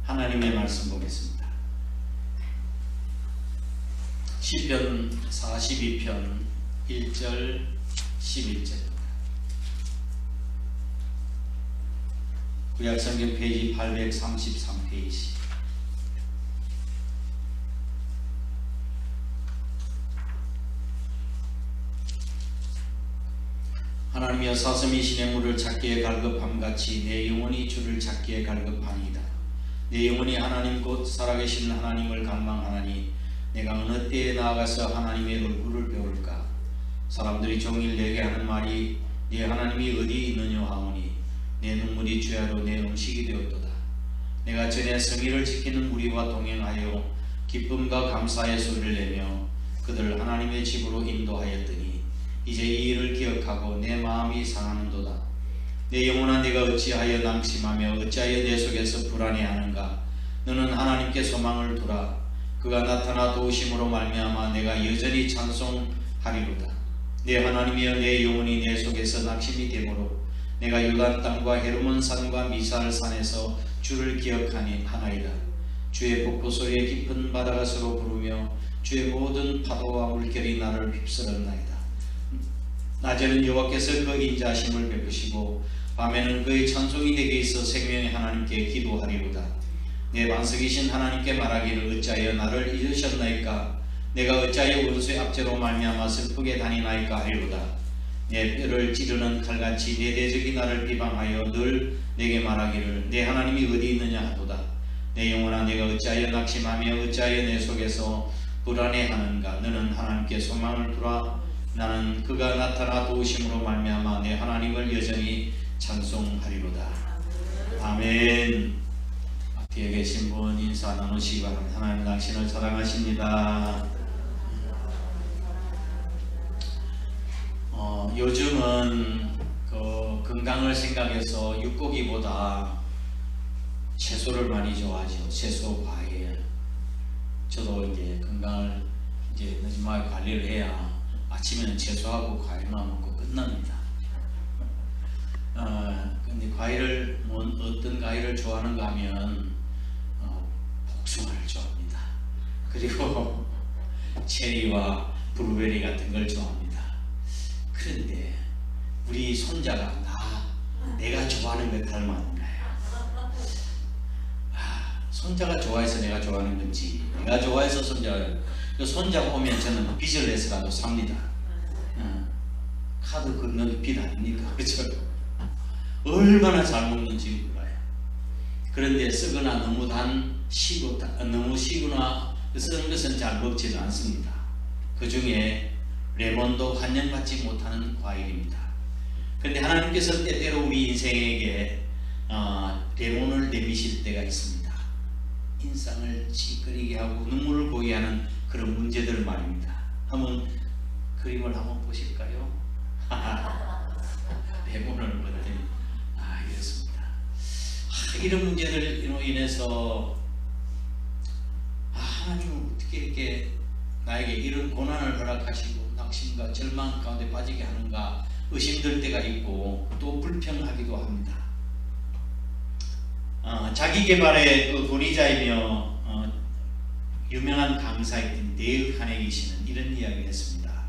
하나님의 말씀 보겠습니다. 시편 42편 1절 11절입니다. 구약성경 페이지 833페이지. 하나님이여, 사슴이 시내 물을 찾기에 갈급함같이 내 영혼이 주를 찾기에 갈급하니이다. 내 영혼이 하나님 곧 살아계신 하나님을 갈망하나니 내가 어느 때에 나아가서 하나님의 얼굴을 배울까? 사람들이 종일 내게 하는 말이 네 하나님이 어디 있느냐 하오니 내 눈물이 주야로 내 음식이 되었도다. 내가 전에 성의를 지키는 무리와 동행하여 기쁨과 감사의 소리를 내며 그들 하나님의 집으로 인도하였더니 이제 이 일을 기억하고 내 마음이 상하는도다. 내 영혼아, 네가 어찌하여 낙심하며 어찌하여 내 속에서 불안해하는가? 너는 하나님께 소망을 두라. 그가 나타나 도우심으로 말미암아 내가 여전히 찬송하리로다. 내 하나님이여, 내 영혼이 내 속에서 낙심이 되므로 내가 요단 땅과 헤르몬 산과 미사를 산에서 주를 기억하니 하나이다. 주의 폭포 소리에 깊은 바다가 서로 부르며 주의 모든 파도와 물결이 나를 휩쓸었나이다. 낮에는 여호와께서 그 인자하심을 베푸시고 밤에는 그의 찬송이 내게 있어 생명의 하나님께 기도하리로다. 내 반석이신 하나님께 말하기를 어찌하여 나를 잊으셨나이까? 내가 어찌하여 원수의 압제로 말미암아 슬프게 다니나이까 하리로다. 내 뼈를 찌르는 칼같이 내 대적이 나를 비방하여 늘 내게 말하기를 내 하나님이 어디 있느냐 하도다. 내 영혼아, 내가 어찌하여 낙심하며 어찌하여 내 속에서 불안해하는가? 너는 하나님께 소망을 두라. 나는 그가 나타나 도우심으로 말미암아 내 하나님을 여전히 찬송하리로다. 아멘. 뒤에 계신 분 인사 나누시기 바랍니다. 하나님 당신을 사랑하십니다. 요즘은 건강을 생각해서 육고기보다 채소를 많이 좋아하죠. 채소, 과일. 저도 이제 건강을 이제 마지막에 관리를 해야 아침에는 채소하고 과일만 먹고 끝납니다. 근데 과일을 어떤 과일을 좋아하는가 하면 복숭아를 좋아합니다. 그리고 체리와 블루베리 같은 걸 좋아합니다. 그런데 우리 손자가 내가 좋아하는 걸 닮았는 거예요. 손자가 좋아해서 내가 좋아하는 건지, 내가 좋아해서 손자가 오면 저는 빚을 내서라도 삽니다. 카드 긁는 빚 아닙니까? 그렇죠? 얼마나 잘 먹는지 몰라요. 그런데 쓰거나 너무 너무 시거나 쓴 것은 잘 먹지는 않습니다. 그 중에 레몬도 환영받지 못하는 과일입니다. 그런데 하나님께서 때때로 우리 인생에게 레몬을 내미실 때가 있습니다. 인상을 찌끄리게 하고 눈물을 보이게 하는 그런 문제들 말입니다. 한번 그림을 한번 보실까요? 레몬을 보더니 이렇습니다. 이런 문제들로 인해서 하나님은 어떻게 이렇게 나에게 이런 고난을 허락하시고 낙심과 절망 가운데 빠지게 하는가 의심될 때가 있고 또 불평하기도 합니다. 자기개발의 그 권위자이며 유명한 강사인 데일 카네기시는 이런 이야기를 했습니다.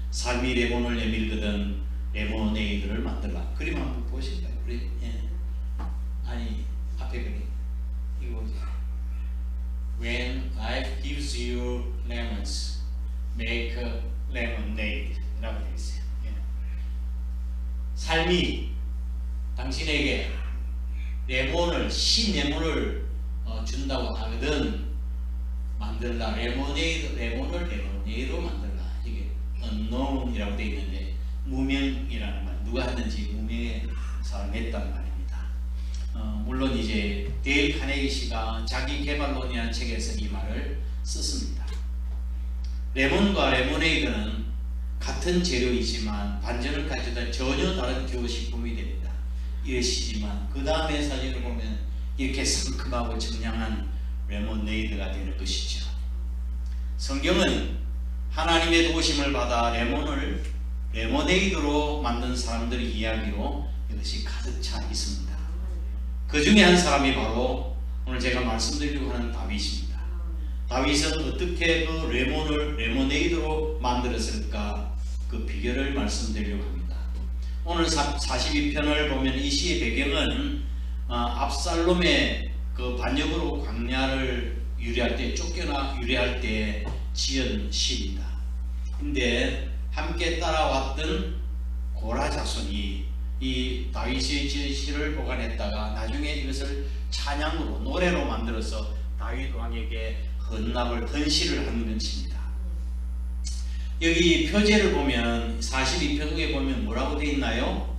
삶이 레몬을 내밀거든 레모네이드를 만들라. 그림 한번 보실까요? 아니 앞에 그림 이거 When life gives you lemons, make lemonade 라고 되어 있어요. 삶이 당신에게 신레몬을 준다고 하거든 만들라. 레몬을 레모네이드로 만들라. 이게 unknown이라고 되어 있는데 무명이라는 말, 누가 했는지 무명의 사람이 했단 말입니다. 물론 이제 데일 카네기 씨가 자기 개발론이라는 책에서 이 말을 썼습니다. 레몬과 레모네이드는 같은 재료이지만 반전을 가져다 전혀 다른 교식품이 됩니다. 이러시지만 그 다음에 사진을 보면 이렇게 상큼하고 청량한 레모네이드가 되는 것이죠. 성경은 하나님의 도우심을 받아 레몬을 레모네이드로 만든 사람들의 이야기로 이것이 가득 차 있습니다. 그 중에 한 사람이 바로 오늘 제가 말씀드리려고 하는 다윗입니다. 다윗은 어떻게 그 레모네이드로 만들었을까, 그 비결을 말씀드리려고 합니다. 오늘 42편을 보면 이 시의 배경은 압살롬의 그 반역으로 광야를 유리할 때, 쫓겨나 유리할 때 지은 시입니다. 근데 함께 따라왔던 고라 자손이 이 다윗의 지은 시를 보관했다가 나중에 이것을 찬양으로, 노래로 만들어서 다윗 왕에게 헌시를 하는 것입니다. 여기 표제를 보면 42편에 보면 뭐라고 되어 있나요?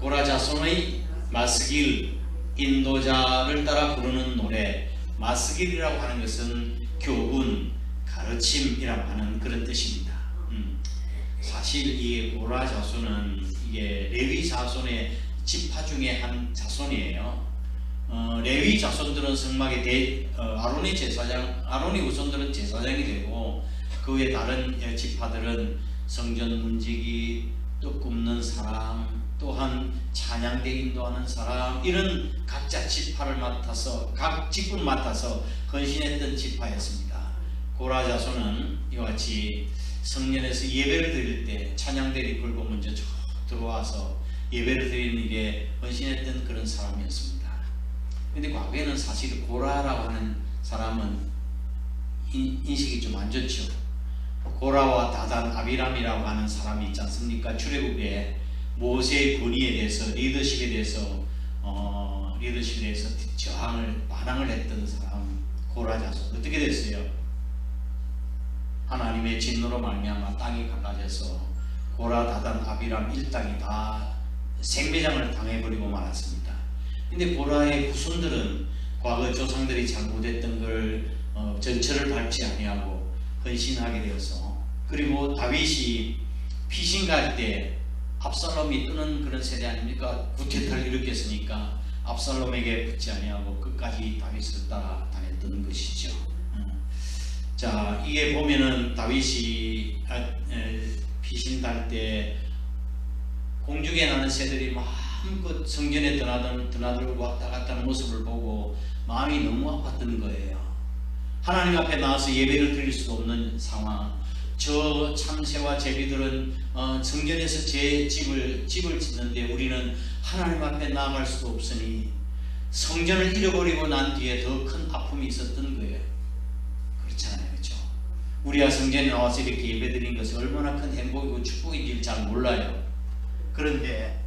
고라 자손의 마스길, 인도자를 따라 부르는 노래. 마스길이라고 하는 것은 교훈, 가르침이라고 하는 그런 뜻입니다. 사실 이 고라 자손은 이게 레위 자손의 지파 중에 한 자손이에요. 레위 자손들은 성막의 아론의 후손들은 제사장이 되고, 그 외 다른 지파들은 성전 문지기, 또 굽는 사람, 또한 찬양대 인도하는 사람, 이런 각자 지파를 맡아서, 각 직분을 맡아서 헌신했던 지파였습니다. 고라 자손은 이와 같이 성전에서 예배를 드릴 때 찬양대를 끌고 먼저 들어와서 예배를 드리는 일에 헌신했던 그런 사람이었습니다. 근데 과거에는 사실 고라라고 하는 사람은 인식이 좀 안 좋죠. 고라와 다단, 아비람이라고 하는 사람이 있지 않습니까? 출애굽에 모세의 권위에 대해서, 리더십에 대해서 반항을 했던 사람, 고라 자손. 어떻게 됐어요? 하나님의 진노로 말미암아 땅이 갈라져서 고라, 다단, 아비람 일당이 다 생매장을 당해버리고 말았습니다. 근데 고라의 후손들은 과거 조상들이 잘못했던 걸 전철을 밟지 아니하고 헌신하게 되어서, 그리고 다윗이 피신갈 때 압살롬이 뜨는 그런 세대 아닙니까? 구태타를 일으켰으니까 압살롬에게 붙지 아니하고 끝까지 다윗을 따라 다녔던 것이죠. 자, 이게 보면은 다윗이 피신갈 때 공중에 나는 새들이 마음껏 성전에 드나들고 왔다 갔다 하는 모습을 보고 마음이 너무 아팠던 거예요. 하나님 앞에 나와서 예배를 드릴 수 없는 상황. 저 참새와 제비들은 성전에서 제 집을 짓는데 우리는 하나님 앞에 나아갈 수도 없으니 성전을 잃어버리고 난 뒤에 더 큰 아픔이 있었던 거예요. 그렇잖아요, 그렇죠? 우리가 성전에 나와서 이렇게 예배드린 것이 얼마나 큰 행복이고 축복인지를 잘 몰라요. 그런데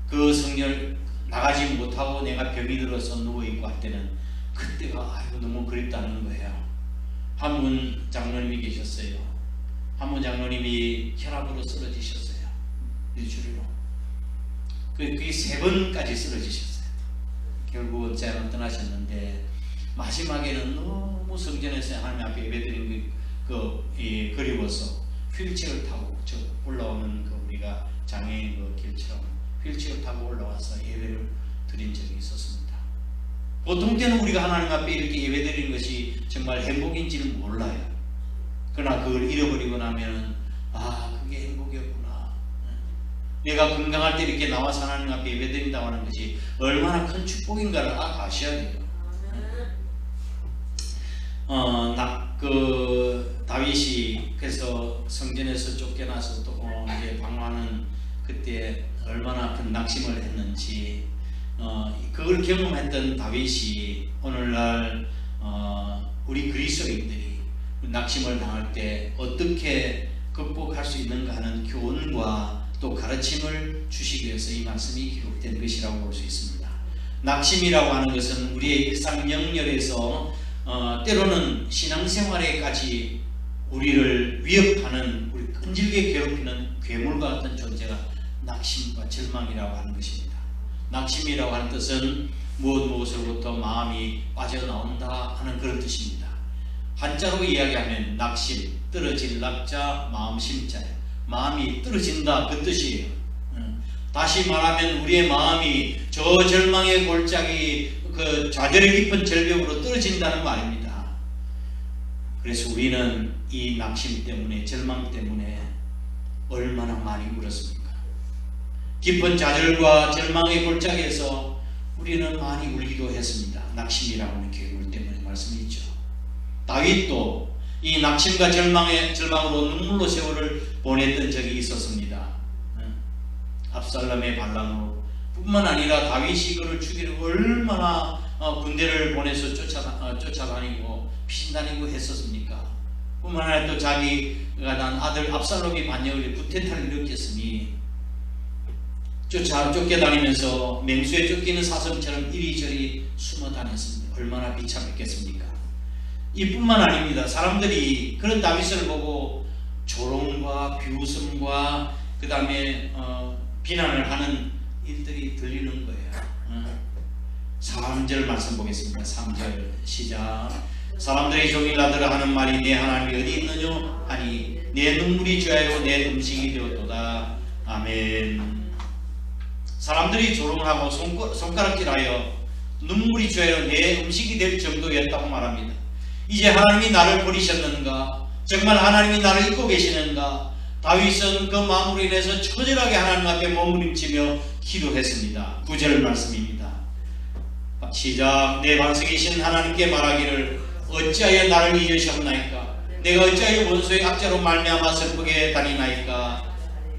그 성전을 나가지 못하고 내가 병이 들어서 누워있고 할 때는 그때가 아이고 너무 그립다는 거예요. 한 분 장로님이 계셨어요. 한 분 장로님이 혈압으로 쓰러지셨어요. 뇌출혈로. 그게 3번까지 쓰러지셨어요. 결국 제가 떠나셨는데, 마지막에는 너무 성전에서 하나님 앞에 예배드린 그리워서 휠체어를 타고 올라오는 우리가 장애인 길처럼 휠체어를 타고 올라와서 예배를 드린 적이 있었습니다. 보통 때는 우리가 하나님 앞에 이렇게 예배드리는 것이 정말 행복인지는 몰라요. 그러나 그걸 잃어버리고 나면은 그게 행복이었구나. 내가 건강할 때 이렇게 나와서 하나님 앞에 예배드린다고 하는 것이 얼마나 큰 축복인가를 아셔야 돼요. 다윗이 그래서 성전에서 쫓겨나서 또 이제 방황하는 그때 얼마나 큰 낙심을 했는지, 그걸 경험했던 다윗이 오늘날 우리 그리스도인들이 낙심을 당할 때 어떻게 극복할 수 있는가 하는 교훈과 또 가르침을 주시기 위해서 이 말씀이 기록된 것이라고 볼 수 있습니다. 낙심이라고 하는 것은 우리의 일상 영역에서 때로는 신앙생활에까지 우리를 위협하는, 우리 끈질게 괴롭히는 괴물과 같은 존재가 낙심과 절망이라고 하는 것입니다. 낙심이라고 하는 뜻은 무엇으로부터 마음이 빠져나온다 하는 그런 뜻입니다. 한자로 이야기하면 낙심, 떨어질 낙자, 마음 심자예요. 마음이 떨어진다 그 뜻이에요. 다시 말하면 우리의 마음이 저 절망의 골짜기, 그 좌절의 깊은 절벽으로 떨어진다는 말입니다. 그래서 우리는 이 낙심 때문에, 절망 때문에 얼마나 많이 울었습니까? 깊은 좌절과 절망의 골짜기에서 우리는 많이 울기도 했습니다. 낙심이라고 하는 괴물 때문에 말씀이 있죠. 다윗도 이 낙심과 절망으로 눈물로 세월을 보냈던 적이 있었습니다. 압살롬의 반란으로 뿐만 아니라 다윗이 그를 죽이려고 얼마나 군대를 보내서 쫓아다니고 피신다니고 했었습니까? 뿐만 아니라 또 자기가 난 아들 압살롬이 반역을 구태타를 일으켰으니 쫓겨다니면서 맹수에 쫓기는 사슴처럼 이리저리 숨어 다녔습니다. 얼마나 비참했겠습니까? 이뿐만 아닙니다. 사람들이 그런 다윗을 보고 조롱과 비웃음과 그 다음에 비난을 하는 일들이 들리는 거예요. 3절 말씀 보겠습니다. 3절 시작. 사람들이 종일 나더러 하는 말이 내 하나님이 어디 있느냐 하니 내 눈물이 죄하여 내 음식이 되었도다. 아멘. 사람들이 조롱을 하고 손가락질하여 눈물이 죄하여 내 음식이 될 정도였다고 말합니다. 이제 하나님이 나를 버리셨는가? 정말 하나님이 나를 잊고 계시는가? 다윗은 그 마음으로 인해서 처절하게 하나님 앞에 몸부림치며 기도했습니다. 9절 말씀입니다. 시작. 내 반석이신 하나님께 말하기를 어찌하여 나를 잊으셨나이까? 내가 어찌하여 원수의 악자로 말미암아 슬프게 다니나이까?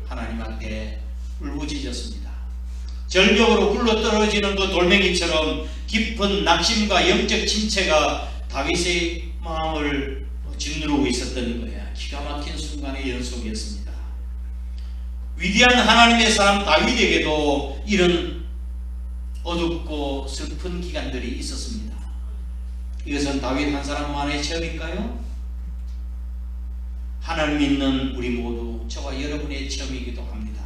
하나님 앞에 울부짖었습니다. 절벽으로 굴러떨어지는 그 돌멩이처럼 깊은 낙심과 영적 침체가 다윗의 마음을 짓누르고 있었던 거예요. 기가 막힌 순간의 연속이었습니다. 위대한 하나님의 사람 다윗에게도 이런 어둡고 슬픈 기간들이 있었습니다. 이것은 다윗 한 사람만의 체험일까요? 하나님 믿는 우리 모두 저와 여러분의 체험이기도 합니다.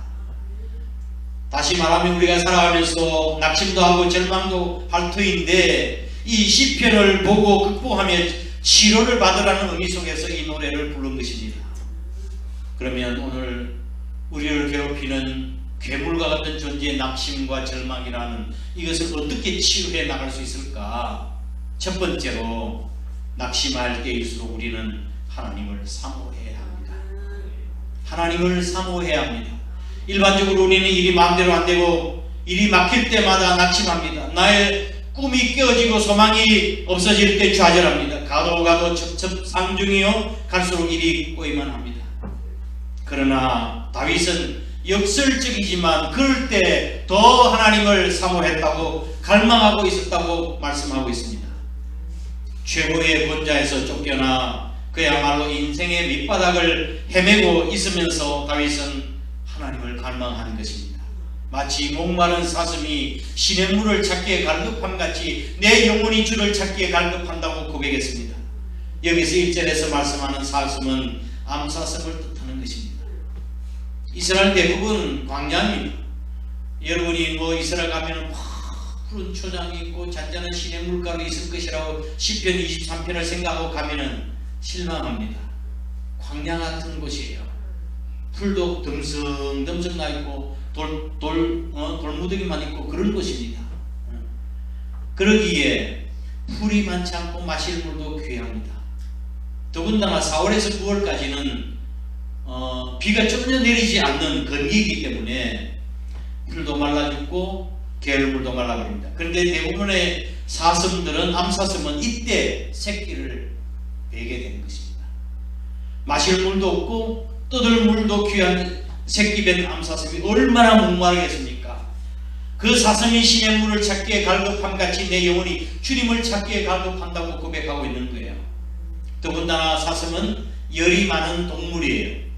다시 말하면 우리가 살아가면서 낙심도 하고 절망도 할 터인데 이 시편을 보고 극복하며 치료를 받으라는 의미 속에서 이 노래를 부른 것입니다. 그러면 오늘 우리를 괴롭히는 괴물과 같은 존재의 낙심과 절망이라는 이것을 어떻게 치유해 나갈 수 있을까? 첫 번째로 낙심할 때일수록 우리는 하나님을 사모해야 합니다. 하나님을 사모해야 합니다. 일반적으로 우리는 일이 마음대로 안 되고 일이 막힐 때마다 낙심합니다. 나의 꿈이 깨어지고 소망이 없어질 때 좌절합니다. 가도 첩첩산중이요 갈수록 일이 꼬이만 합니다. 그러나 다윗은 역설적이지만 그럴 때 더 하나님을 사모했다고 갈망하고 있었다고 말씀하고 있습니다. 최고의 권자에서 쫓겨나 그야말로 인생의 밑바닥을 헤매고 있으면서 다윗은 하나님을 갈망하는 것입니다. 마치 목마른 사슴이 신의 물을 찾기에 갈급함같이 내 영혼이 주를 찾기에 갈급한다고 고백했습니다. 여기서 1절에서 말씀하는 사슴은 암사슴을 뜻하는 것입니다. 이스라엘 대부분 광야입니다. 여러분이 이스라엘 가면 푸른 초장이 있고 잔잔한 신의 물가로 있을 것이라고 시편 23편을 생각하고 가면은 실망합니다. 광야 같은 곳이에요. 풀도 듬성듬성 나 있고 돌무더기만 있고 그런 곳입니다. 그러기에 풀이 많지 않고 마실 물도 귀합니다. 더군다나 4월에서 9월까지는 비가 전혀 내리지 않는 건기이기 때문에 풀도 말라 죽고 게을물도 말라버립니다. 그런데 대부분의 사슴들은 암사슴은 이때 새끼를 베게 되는 것입니다. 마실 물도 없고 떠들 물도 귀한 새끼 벤 암사슴이 얼마나 목마르겠습니까? 그 사슴이 신의 물을 찾기에 갈급함같이 내 영혼이 주님을 찾기에 갈급한다고 고백하고 있는 거예요. 더군다나 사슴은 열이 많은 동물이에요.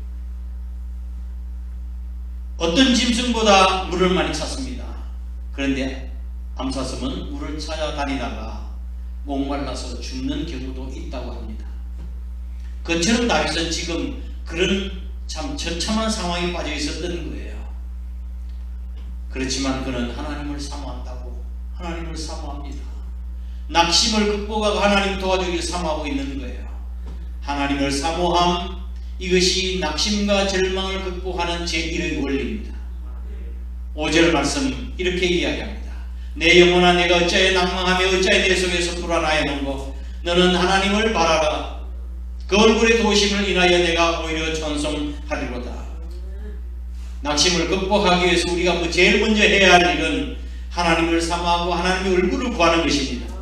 어떤 짐승보다 물을 많이 찾습니다. 그런데 암사슴은 물을 찾아다니다가 목말라서 죽는 경우도 있다고 합니다. 그처럼 다윗은 지금 그런 참 처참한 상황에 빠져 있었던 거예요. 그렇지만 그는 하나님을 사모한다고 하나님을 사모합니다. 낙심을 극복하고 하나님 도와주기를 사모하고 있는 거예요. 하나님을 사모함, 이것이 낙심과 절망을 극복하는 제1의 원리입니다. 5절 말씀 이렇게 이야기합니다. 내 영혼아 내가 어찌하여 낭망하며 어찌하여 내 속에서 불안하였는고 너는 하나님을 바라라. 그 얼굴의 도우심을 인하여 내가 오히려 찬송하리로다. 낙심을 극복하기 위해서 우리가 제일 먼저 해야 할 일은 하나님을 사모하고 하나님의 얼굴을 구하는 것입니다.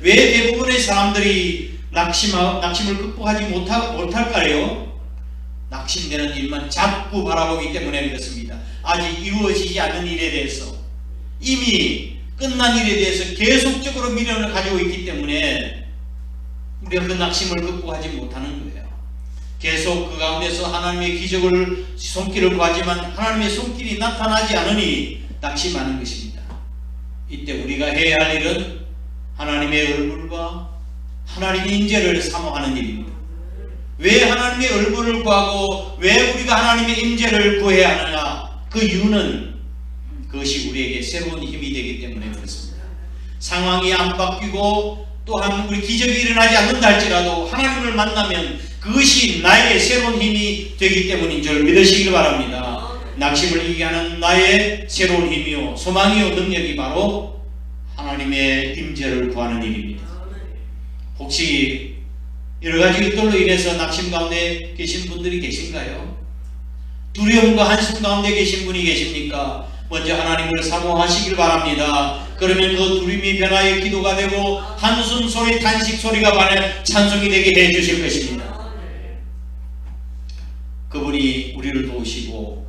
왜 대부분의 사람들이 낙심을 극복하지 못할까요? 낙심되는 일만 자꾸 바라보기 때문에 그렇습니다. 아직 이루어지지 않은 일에 대해서, 이미 끝난 일에 대해서 계속적으로 미련을 가지고 있기 때문에 우리가 그 낙심을 극복하지 못하는 거예요. 계속 그 가운데서 하나님의 기적을, 손길을 구하지만 하나님의 손길이 나타나지 않으니 낙심하는 것입니다. 이때 우리가 해야 할 일은 하나님의 얼굴과 하나님의 임재를 사모하는 일입니다. 왜 하나님의 얼굴을 구하고 왜 우리가 하나님의 임재를 구해야 하느냐? 그 이유는 그것이 우리에게 새로운 힘이 되기 때문에 그렇습니다. 상황이 안 바뀌고 또한 우리 기적이 일어나지 않는다 할지라도 하나님을 만나면 그것이 나에게 새로운 힘이 되기 때문인 줄 믿으시길 바랍니다. 낙심을 이기게 하는 나의 새로운 힘이요 소망이요 능력이 바로 하나님의 임재를 구하는 일입니다. 혹시 여러가지 것들로 인해서 낙심 가운데 계신 분들이 계신가요? 두려움과 한숨 가운데 계신 분이 계십니까? 먼저 하나님을 사모하시길 바랍니다. 그러면 그 두려움이 변화의 기도가 되고 한숨 소리, 탄식 소리가 반해 찬송이 되게 해주실 것입니다. 그분이 우리를 도우시고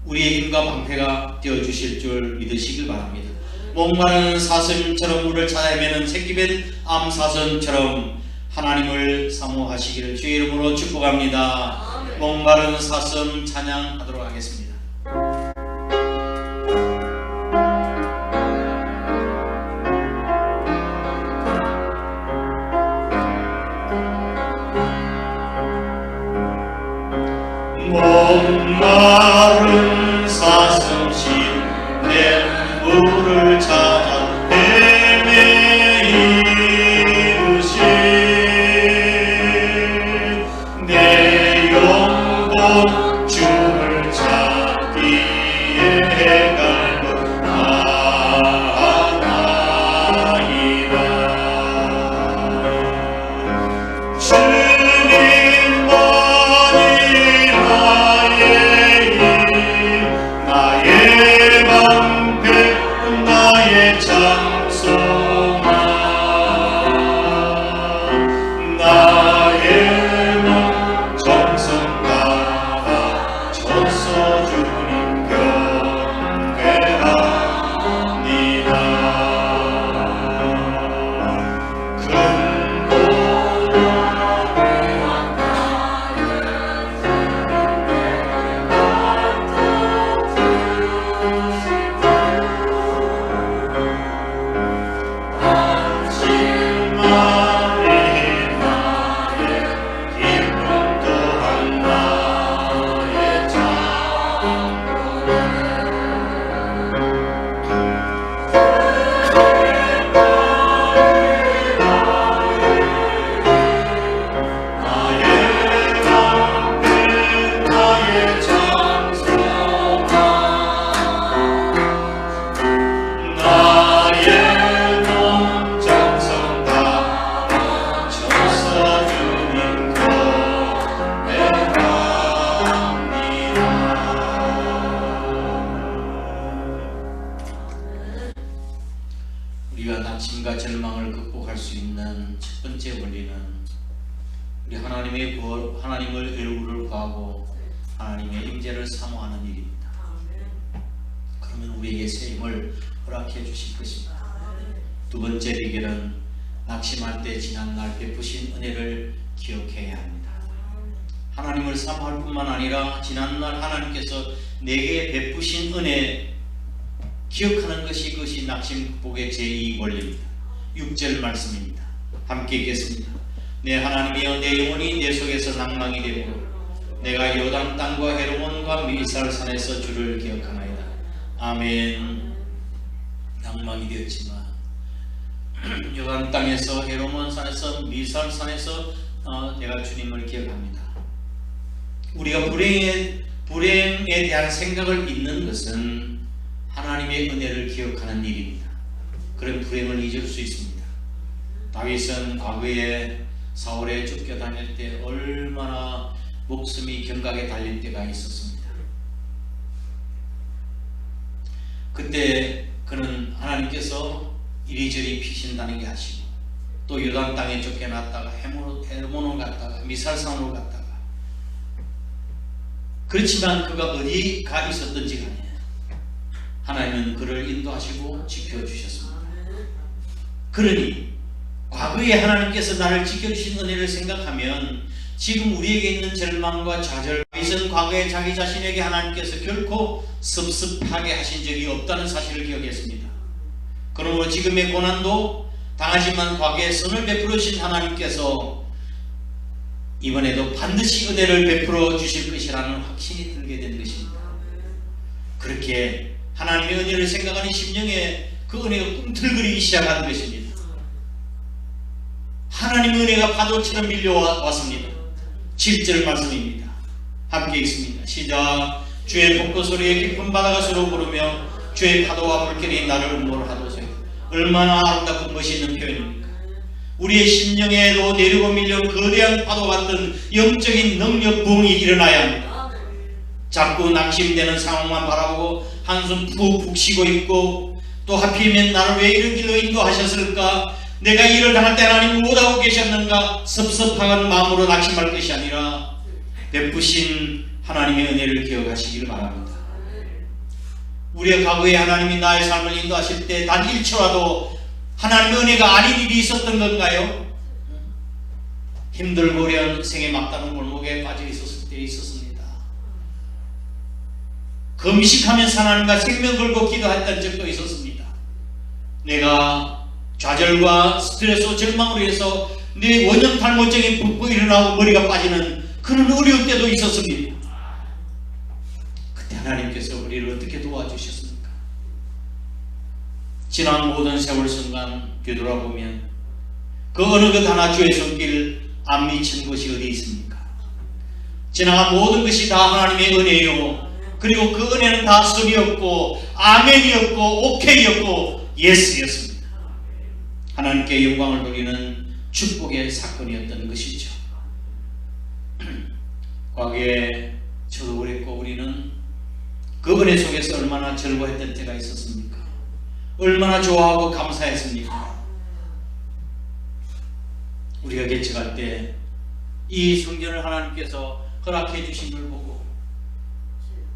우리의 힘과 방패가 되어주실 줄 믿으시길 바랍니다. 목마른 사슴처럼 물을 찾아 헤매는 새끼뱀 암사슴처럼 하나님을 사모하시기를 주의 이름으로 축복합니다. 목마른 사슴 찬양하도록 하겠습니다. 목마른 사슴신 내 물을 찾아 헤매이듯이 내 영혼 주를 찾기에 갈급하나이다. 주님만이 나의 힘, 나의 방패, 나의 장소만, 나의 몸 정성 다하 줬어 주님 경배합니다. 큰 우리가 낙심과 절망을 극복할 수 있는 첫 번째 원리는 우리 하나님을 얼굴을 구하고 하나님의 임재를 사모하는 일입니다. 그러면 우리에게 새 힘을 허락해 주실 것입니다. 두 번째 비결은 낙심할 때 지난날 베푸신 은혜를 기억해야 합니다. 하나님을 사모할 뿐만 아니라 지난날 하나님께서 내게 베푸신 은혜 기억하는 것이 그것이 낙심 극복의 제2 원리입니다. 6절 말씀입니다. 함께 읽겠습니다. 내 하나님이여 내 영혼이 내 속에서 낭망이 되고 내가 요단 땅과 헤르몬과 미살산에서 주를 기억하나이다. 아멘. 낭망이 되었지만 요단 땅에서 헤르몬산에서 미살산에서 내가 주님을 기억합니다. 우리가 불행에 대한 생각을 잊는 것은 하나님의 은혜를 기억하는 일입니다. 그런 불행을 잊을 수 있습니다. 다윗은 과거에 사울에 쫓겨다닐 때 얼마나 목숨이 경각에 달릴 때가 있었습니다. 그때 그는 하나님께서 이리저리 피신다는 게 하시고, 또 요단 땅에 쫓겨났다가 헤르몬을 갔다가 미살산으로 갔다가, 그렇지만 그가 어디 가 있었던지 간에 하나님은 그를 인도하시고 지켜주셨습니다. 그러니 과거에 하나님께서 나를 지켜주신 은혜를 생각하면 지금 우리에게 있는 절망과 좌절, 다윗은 과거에 자기 자신에게 하나님께서 결코 섭섭하게 하신 적이 없다는 사실을 기억했습니다. 그러므로 지금의 고난도 당하지만 과거에 선을 베풀어 주신 하나님께서 이번에도 반드시 은혜를 베풀어 주실 것이라는 확신이 들게 된 것입니다. 그렇게 하나님의 은혜를 생각하는 심령에 그 은혜가 꿈틀거리기 시작한 것입니다. 하나님의 은혜가 파도처럼 밀려왔습니다. 7절 말씀입니다. 함께 읽습니다. 시작. 주의 복도 소리에 깊은 바다가 서로 부르며 주의 파도와 물결이 나를 음모하도소이다. 얼마나 아름답고 멋있는 표현입니까? 우리의 심령에도 내리고 밀려온 거대한 파도 같은 영적인 능력 부흥이 일어나야 합니다. 자꾸 낙심되는 상황만 바라보고 한숨 푹푹 쉬고 있고, 또 하필이면 나를 왜 이런 길로 인도하셨을까, 내가 일을 당할 때 하나님 못하고 계셨는가 섭섭한 마음으로 낙심할 것이 아니라 베푸신 하나님의 은혜를 기억하시길 바랍니다. 우리가 과거에 하나님이 나의 삶을 인도하실 때 단 1초라도 하나님의 은혜가 아닌 일이 있었던 건가요? 힘들고 어려운 생의 막다른 골목에 빠져 있었을 때 있었습니다. 금식하면서 하나님과 생명 걸고 기도했던 적도 있었습니다. 내가 좌절과 스트레스, 절망으로 해서 내 원형 탈모증이 붓고 일어나고 머리가 빠지는 그런 어려울 때도 있었습니다. 그때 하나님께서 우리를 어떻게 도와주셨습니까? 지난 모든 세월 순간 되돌아보면 그 어느 것 하나 주의 손길 안 미친 것이 어디 있습니까? 지나간 모든 것이 다 하나님의 은혜요, 그리고 그 은혜는 다 섭이었고 아멘이었고 오케이였고 예스였습니다. 하나님께 영광을 돌리는 축복의 사건이었던 것이죠. 과거에 저도 그랬고 우리는 그 은혜 속에서 얼마나 즐거워했던 때가 있었습니까? 얼마나 좋아하고 감사했습니까? 우리가 개척할 때 이 성전을 하나님께서 허락해 주신 걸 보고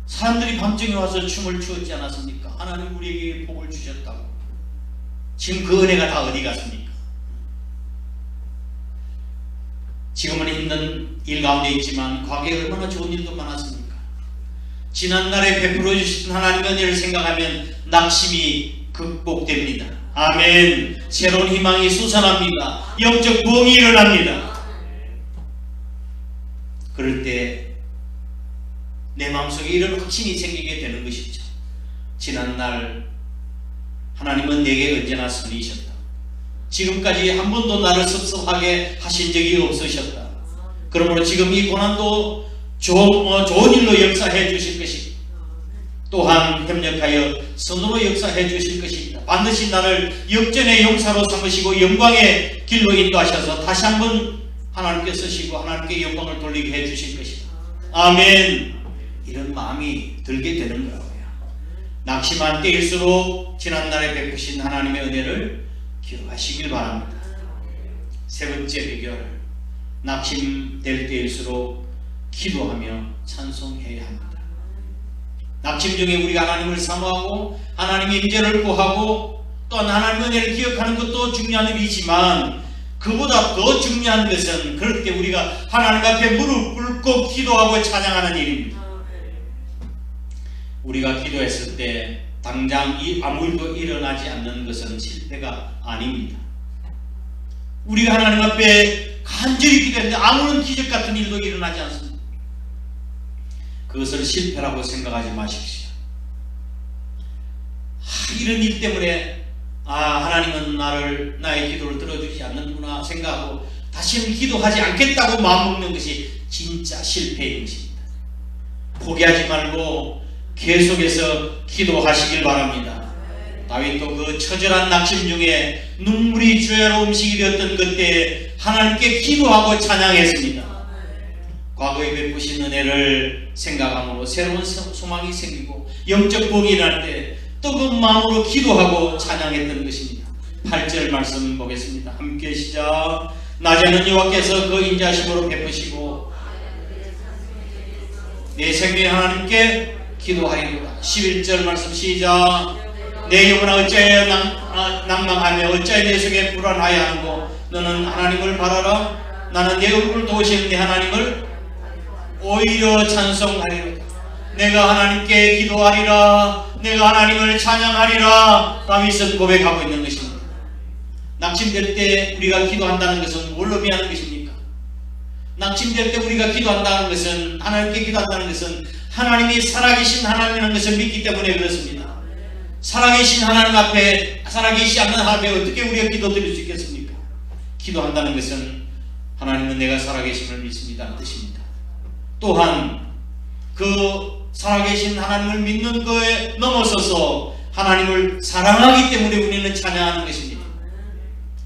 사람들이 밤중에 와서 춤을 추었지 않았습니까? 하나님 우리에게 복을 주셨다고. 지금 그 은혜가 다 어디 갔습니까? 지금은 힘든 일 가운데 있지만 과거에 얼마나 좋은 일도 많았습니까? 지난날에 베풀어 주신 하나님의 은혜를 생각하면 낙심이 극복됩니다. 아멘. 새로운 희망이 솟아납니다. 영적 부흥이 일어납니다. 그럴 때 내 마음속에 이런 확신이 생기게 되는 것이죠. 지난날 하나님은 내게 언제나 선이셨다. 지금까지 한 번도 나를 섭섭하게 하신 적이 없으셨다. 그러므로 지금 이 고난도 좋은 일로 역사해 주실 것이고, 또한 협력하여 선으로 역사해 주실 것입니다. 반드시 나를 역전의 용사로 삼으시고 영광의 길로 인도하셔서 다시 한번 하나님께 쓰시고 하나님께 영광을 돌리게 해 주실 것이다. 아멘. 이런 마음이 들게 되는 거라고요. 낙심한 때일수록 지난날에 베푸신 하나님의 은혜를 기억하시길 바랍니다. 세 번째 비결, 낙심될 때일수록 기도하며 찬송해야 합니다. 낙심 중에 우리가 하나님을 사모하고 하나님의 임재를 구하고 또한 하나님의 은혜를 기억하는 것도 중요한 일이지만, 그보다 더 중요한 것은 그럴 때 우리가 하나님 앞에 무릎 꿇고 기도하고 찬양하는 일입니다. 우리가 기도했을 때 당장 아무 일도 일어나지 않는 것은 실패가 아닙니다. 우리가 하나님 앞에 간절히 기도했는데 아무런 기적 같은 일도 일어나지 않습니다. 그것을 실패라고 생각하지 마십시오. 이런 일 때문에 하나님은 나의 기도를 들어주지 않는구나 생각하고 다시는 기도하지 않겠다고 마음먹는 것이 진짜 실패인 것입니다. 포기하지 말고 계속해서 기도하시길 바랍니다. 다윗도 그 처절한 낙심 중에 눈물이 주야로 음식이 되었던 그때 하나님께 기도하고 찬양했습니다. 과거에 베푸신 은혜를 생각함으로 새로운 소망이 생기고 영적 복이 일어날 때 뜨거운 마음으로 기도하고 찬양했던 것입니다. 8절 말씀 보겠습니다. 함께 시작. 낮에는 여호와께서 그 인자심으로 베푸시고 내 생명의 하나님께 기도하리로다. 11절 말씀 시작. 내 영혼아 어찌하여 낭망하며 어찌하여 내 속에 불안하여 하는고 너는 하나님을 바라라. 나는 내 얼굴을 도우시는 내 하나님을 오히려 찬송하리로다. 내가 하나님께 기도하리라. 내가 하나님을 찬양하리라. 다윗은 고백하고 있는 것입니다. 낙심될 때 우리가 기도한다는 것은 뭘 의미하는 것입니까? 낙심될 때 우리가 기도한다는 것은, 하나님께 기도한다는 것은 하나님이 살아계신 하나님이라는 것을 믿기 때문에 그렇습니다. 살아계신 하나님 앞에, 살아계시지 않는 하나님 앞에 어떻게 우리가 기도드릴 수 있겠습니까? 기도한다는 것은 하나님은 내가 살아계심을 믿습니다 뜻입니다. 또한 그 살아계신 하나님을 믿는 거에 넘어서서 하나님을 사랑하기 때문에 우리는 찬양하는 것입니다.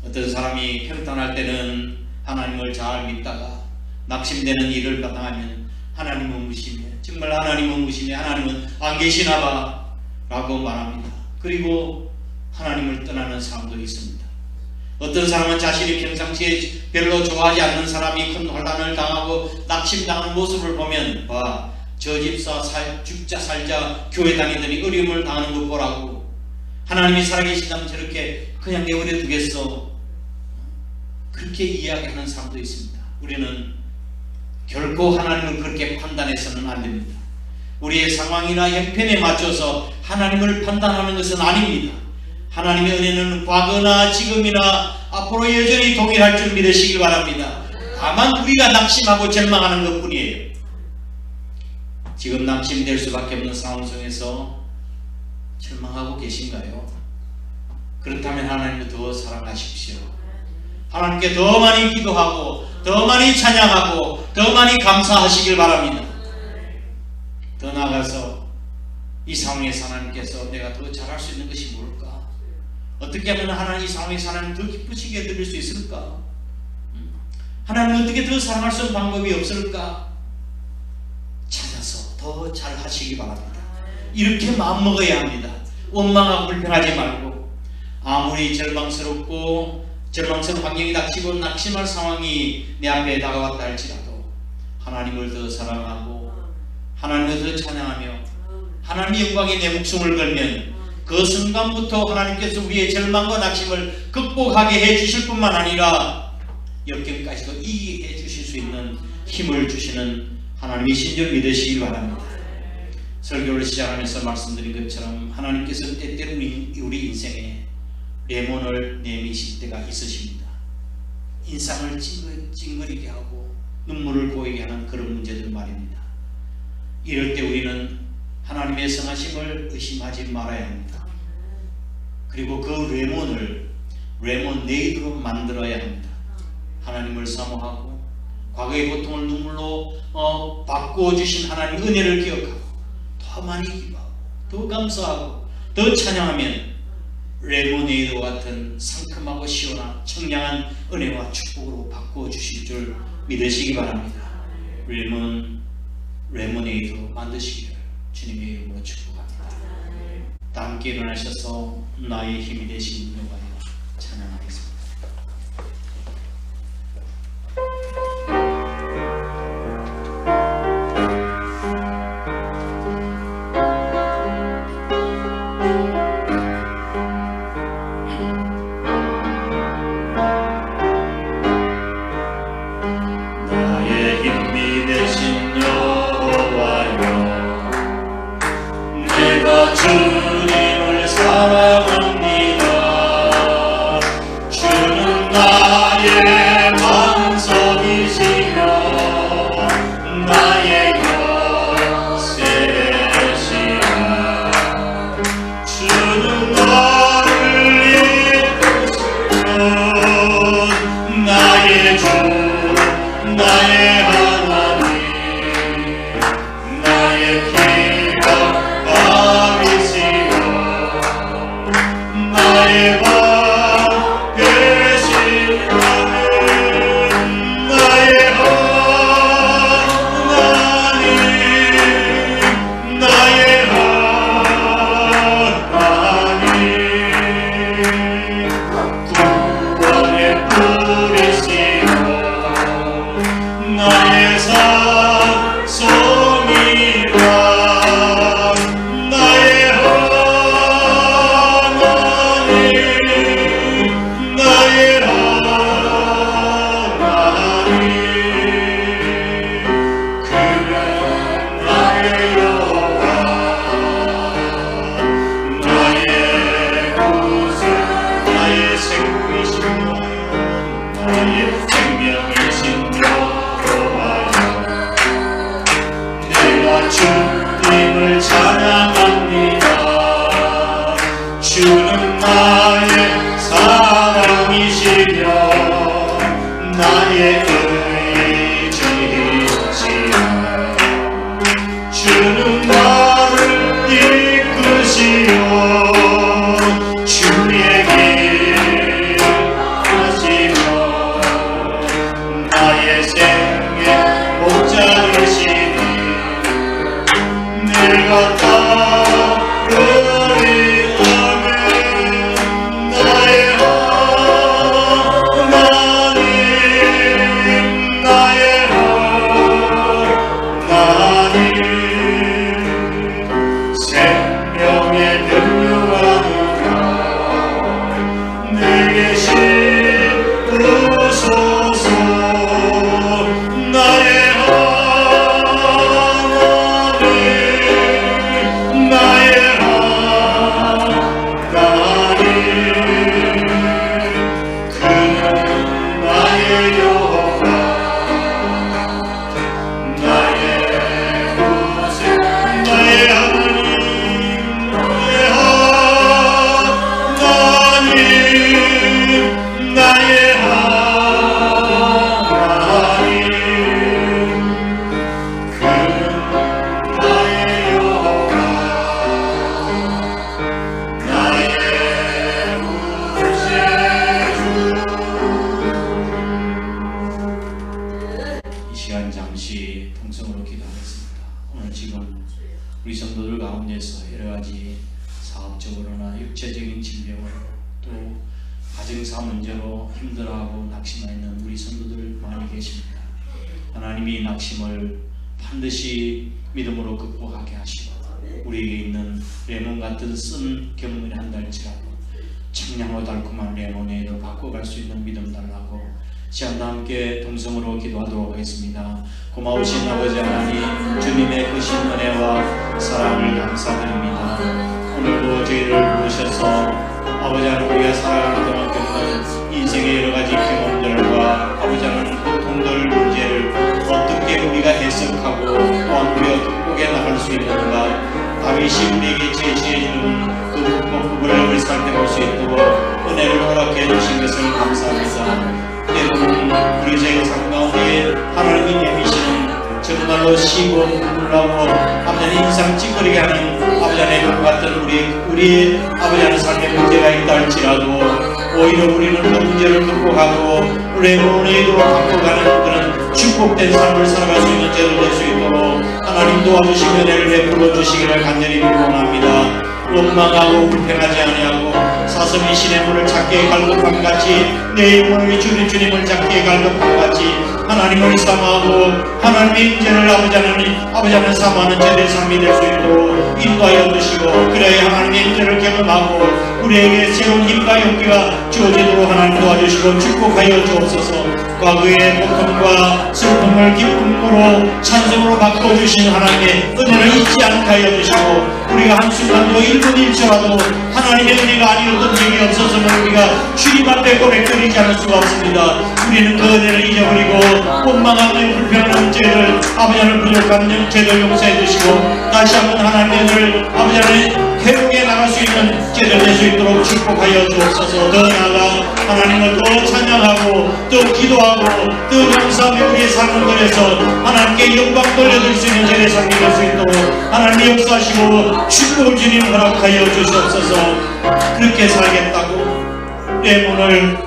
어떤 사람이 평탄할 때는 하나님을 잘 믿다가 낙심되는 일을 당하면 하나님은 무심해, 정말 하나님은 무심해, 하나님은 안 계시나 봐 라고 말합니다. 그리고 하나님을 떠나는 사람도 있습니다. 어떤 사람은 자신이 평상시에 별로 좋아하지 않는 사람이 큰 혼란을 당하고 낙심당하는 모습을 보면 봐, 저 집사 죽자 살자 교회 다니더니 어려움을 당하는 것 보라고, 하나님이 살아계시다면 저렇게 그냥 내버려 두겠어, 그렇게 이야기하는 사람도 있습니다. 우리는 결코 하나님을 그렇게 판단해서는 안 됩니다. 우리의 상황이나 형편에 맞춰서 하나님을 판단하는 것은 아닙니다. 하나님의 은혜는 과거나 지금이나 앞으로 여전히 동일할 줄 믿으시기 바랍니다. 다만 우리가 낙심하고 절망하는 것 뿐이에요. 지금 낙심될 수밖에 없는 상황 속에서 절망하고 계신가요? 그렇다면 하나님을 더 사랑하십시오. 하나님께 더 많이 기도하고 더 많이 찬양하고 더 많이 감사하시길 바랍니다. 더 나아가서 이 상황에서 하나님께서 내가 더 잘할 수 있는 것이 뭘까? 어떻게 하면 하나님 이 상황에서 하나님 더 기쁘시게 드릴 수 있을까? 하나님 어떻게 더 사랑할 수 있는 방법이 없을까? 찾아서 더 잘 하시기 바랍니다. 이렇게 마음먹어야 합니다. 원망하고 불평하지 말고, 아무리 절망스러운 환경이 닥치고 낙심할 상황이 내 앞에 다가왔다 할지라도 하나님을 더 사랑하고 하나님을 더 찬양하며 하나님의 영광에 내 목숨을 걸면 그 순간부터 하나님께서 우리의 절망과 낙심을 극복하게 해주실 뿐만 아니라 역경까지도 이기게 해주실 수 있는 힘을 주시는 하나님이신 줄 믿으시기 바랍니다. 설교를 시작하면서 말씀드린 것처럼 하나님께서 때때로 우리 인생에 레몬을 내미실 때가 있으십니다. 인상을 찡그리게 하고 눈물을 고이게 하는 그런 문제들 말입니다. 이럴 때 우리는 하나님의 성하심을 의심하지 말아야 합니다. 그리고 그 레몬네이드로 만들어야 합니다. 하나님을 사모하고 과거의 고통을 눈물로 바꾸어주신 하나님의 은혜를 기억하고 더 많이 기도하고 더 감사하고 더 찬양하면 레모네이드와 같은 상큼하고 시원한 청량한 은혜와 축복으로 바꾸어 주실 줄 믿으시기 바랍니다. 레모네이드 만드시기를 주님의 이름으로 축복합니다. 다 함께 일어나셔서 나의 힘이 되신 여호와여 찬양하겠습니다. 주님을 사랑합니다. 나의 의지시여 주는 나를 이끄시어 주의 길 하시며 나의 생의 목자르시니 내가 따르리 아멘 나의 하나님 나의 하나님 생명의 능력하노라 내게 시우소서 나의 하나님 나의 하나님 그는 나의 여호와 나의 구세 나의 하나님 나의 하나님 나의 하나님 그는 나의 여호와 나의 구세주 이 시간 잠시 통성으로 기도하겠습니다. 오늘 지금 우리 성도들 가운데서 여러가지 사업적으로나 육체적인 질병으로 또 가정사 문제로 힘들어하고 낙심하여 있는 우리 성도들 많이 계십니다. 하나님이 낙심을 반드시 믿음으로 극복하게 하시고 우리에게 있는 레몬 같은 쓴 경문이 한다 할지라도 청량하고 달콤한 레몬에도 바꿔갈 수 있는 믿음 달라고 시간과 함께 동성으로 기도하도록 하겠습니다. 고마우신 아버지 하나님 주님의 크신 은혜와 사랑을 감사드립니다. 오늘도 저희를 부르셔서 아버지 하나님 우리가 살아가는 동안 겪는 인생의 여러가지 경험들과 아버지 하나님 고통들 문제를 어떻게 우리가 해석하고 또한 우리가 극복해 나갈 수 있는가 다윗이 우리에게 제시해주는 그 극복법을 우리 살 때 볼 수 있도록 은혜를 허락해 주신 것을 감사합니다. 때로는 우리 저희가 삶 가운데 하나님이 내미시는 정말로 시고 눈물나고 아버지 인상 찌푸리게 하는 아버지 하나님 같은 우리의 아버지 하나님 삶의 문제가 있다 할지라도 오히려 우리는 그 문제를 극복하고 레몬에이드로 바꿔가는 그런 축복된 삶을 살아갈 수 있는 제도 될 수 있도록 하나님 도와주시며 은혜를 베풀어 주시기를 간절히 원합니다. 원망하고 불평하지 아니하고 사슴이 신의 문을 찾기에 갈급함 같이 내 영혼을 주님을 찾기에 갈급함 같이 하나님을 사모하고 하나님의 인재를 아버지 하나님 사모하는 제대 삶이 될 수 있도록 인도하여 주시고 그래야 하나님의 인재를 경험하고 우리에게 새로운 힘과 용기가 주어지도록 하나님 도와주시고 축복하여 주옵소서. 과거의 고통과 슬픔을 기쁨으로 찬송으로 바꿔주신 하나님의 은혜를 잊지 않게 하여 주시고 우리가 한순간도 1분 1초라도 하나님의 은혜가 아니었던 적이 없어서는 우리가 주님 앞에 고백드리지 않을 수가 없습니다. 우리는 그 은혜를 잊어버리고 원망하는 불평하는 죄를 아버지 하나님 부족한 죄를 용서해 주시고 다시 한번 하나님의 은혜를 아버지 하나님 회복해 나갈 수 있는 죄를 낼 수 있도록 축복하여 주옵소서. 더 나아가 하나님을 또 찬양하고 또 기도하고 또 감사하며 우리의 삶을 통해서 하나님께 영광 돌려줄 수 있는 죄의 삶이 될 수 있도록 하나님이 역사하시고 축복을 주님 허락하여 주시옵소서. 그렇게 살겠다고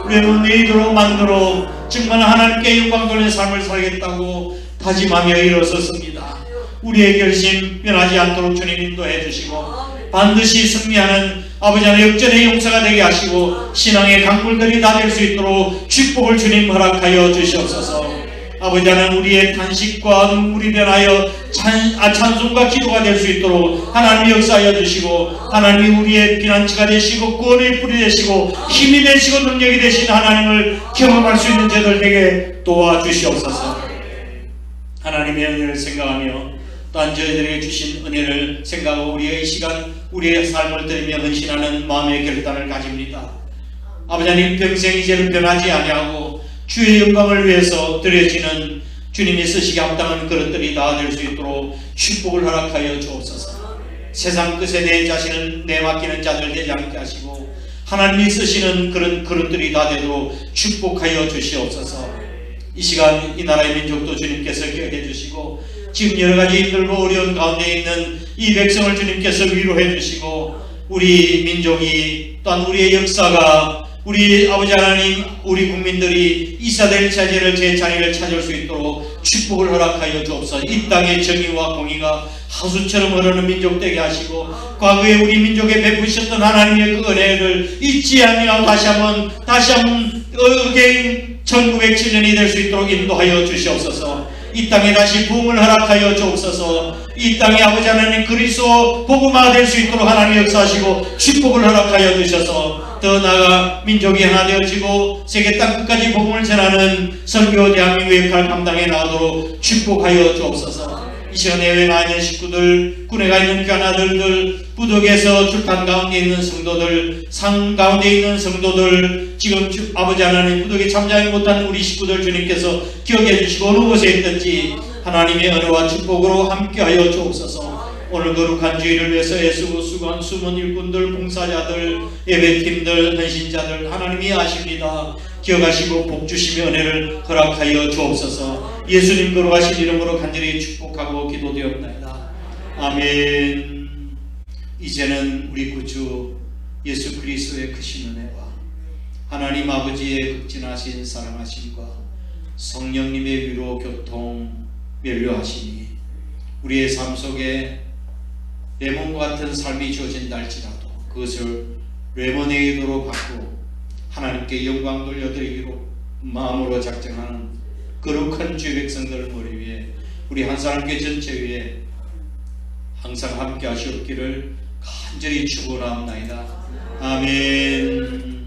레몬에이드로 만들어 정말 하나님께 영광 돌리는 삶을 살겠다고 다짐하며 일어섰습니다. 우리의 결심 변하지 않도록 주님 인도해 주시고 반드시 승리하는 아버지 하나님 역전의 용사가 되게 하시고 신앙의 강물들이 다 될 수 있도록 축복을 주님 허락하여 주시옵소서. 아버지 하나님 우리의 탄식과 눈물이 변하여 찬송과 기도가 될 수 있도록 하나님이 역사하여 주시고 하나님이 우리의 피난처가 되시고 구원의 뿌리 되시고 힘이 되시고 능력이 되신 하나님을 경험할 수 있는 저들 되게 도와주시옵소서. 하나님의 은혜를 생각하며 또한 저희들에게 주신 은혜를 생각하고 우리의 이 시간 우리의 삶을 드리며 헌신하는 마음의 결단을 가집니다. 아버지 하나님 평생 이제는 변하지 아니하고 주의 영광을 위해서 드려지는 주님이 쓰시기 합당한 그릇들이 다 될 수 있도록 축복을 허락하여 주옵소서. 세상 끝에 내 자신을 내맡기는 자들 되지 않게 하시고 하나님이 쓰시는 그런 그릇들이 다 되도록 축복하여 주시옵소서. 이 시간 이 나라의 민족도 주님께서 기억해 주시고 지금 여러가지 힘들고 어려운 가운데 있는 이 백성을 주님께서 위로해 주시고 우리 민족이 또한 우리의 역사가 우리 아버지 하나님 우리 국민들이 이스라엘 자제를 제 자리를 찾을 수 있도록 축복을 허락하여 주옵소서. 이 땅의 정의와 공의가 하수처럼 흐르는 민족 되게 하시고 과거에 우리 민족에 베푸셨던 하나님의 그 은혜를 잊지 아니하고 다시 한번 again 1907년이 될 수 있도록 인도하여 주시옵소서. 이 땅에 다시 부흥을 허락하여 주옵소서. 이 땅에 아버지 하나님 그리스도 복음화 될 수 있도록 하나님 역사하시고 축복을 허락하여 주셔서 더 나아가 민족이 하나 되어지고 세계 땅끝까지 복음을 전하는 선교 대한민국의 역할 감당해 나가도록 축복하여 주옵소서. 이 시간에 해외에 나 있는 식구들, 군에 가 있는 귀한 아들들, 부덕에서 출탄 가운데 있는 성도들, 상 가운데 있는 성도들, 지금 아버지 하나님 부덕에 참여하지 못한 우리 식구들 주님께서 기억해 주시고 어느 곳에 있든지 하나님의 은혜와 축복으로 함께하여 주옵소서. 오늘 거룩한 주일을 위해서 애쓰고 수고한 숨은 일꾼들, 봉사자들, 예배팀들, 헌신자들 하나님이 아십니다. 기억하시고 복주시며 은혜를 허락하여 주옵소서. 예수님 거룩하신 이름으로 간절히 축복하고 기도되옵나이다. 아멘. 이제는 우리 구주 예수 그리스도의 크신 은혜와 하나님 아버지의 극진하신 사랑하심과 성령님의 위로 교통 면류하시니 우리의 삶 속에 레몬과 같은 삶이 주어진다 할지라도 그것을 레모네이드로 바꾸고 하나님께 영광 돌려드리기로 마음으로 작정하는 거룩한 주의 백성들 머리 위에 우리 한 사람께 전체 위에 항상 함께 하시옵기를 간절히 축원하옵나이다. 아멘.